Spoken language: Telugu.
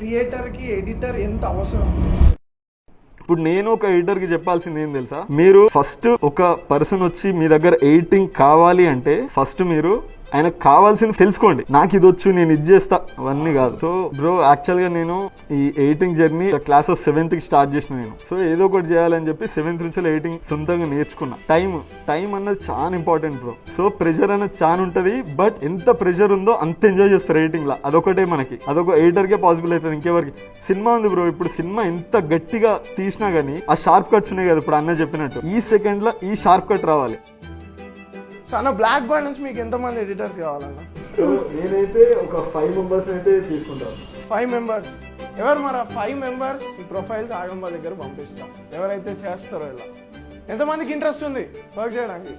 క్రియేటర్కి ఎడిటర్ ఎంత అవసరం. ఇప్పుడు నేను ఒక ఎడిటర్కి చెప్పాల్సింది ఏం తెలుసా, మీరు ఫస్ట్ ఒక పర్సన్ వచ్చి మీ దగ్గర ఎడిటింగ్ కావాలి అంటే ఫస్ట్ మీరు ఆయనకు కావాల్సింది తెలుసుకోండి. నాకు ఇది వచ్చు, నేను ఇది చేస్తా, అవన్నీ కాదు. సో బ్రో, యాక్చువల్గా నేను ఈ editing journey class of 7th కి స్టార్ట్ చేసిన నేను. సో ఏదో ఒకటి చేయాలని చెప్పి 7th నుంచి ఎడిటింగ్ సొంతంగా నేర్చుకున్నా. టైం అన్నది చాలా ఇంపార్టెంట్ బ్రో. సో ప్రెషర్ అనేది చాలా ఉంటుంది, బట్ ఎంత ప్రెషర్ ఉందో అంత ఎంజాయ్ చేస్తారు ఎడిటింగ్ లా. అదొకటే మనకి, అదొక ఎడిటర్కే పాసిబుల్ అవుతుంది, ఇంకెవరికి. సినిమా ఉంది బ్రో, ఇప్పుడు సినిమా ఎంత గట్టిగా తీసినా గానీ ఆ షార్ప్ కట్స్ ఉన్నాయి కదా, ఇప్పుడు అన్న చెప్పినట్టు ఈ సెకండ్ లో ఈ షార్ప్ కట్ రావాలి. సో అన్న, బ్లాక్ బర్డ్ నుంచి మీకు ఎంతమంది ఎడిటర్స్ కావాలన్న? సో నేనైతే ఒక 5 members అయితే తీసుకుంటాను. 5 members. ఎవరు మరి 5 members ఈ ప్రొఫైల్స్ ఆగంబా దగ్గర పంపిస్తాం. ఎవరైతే చేస్తారో ఇలా. ఎంతమందికి ఇంట్రెస్ట్ ఉంది వర్క్ చేయడానికి?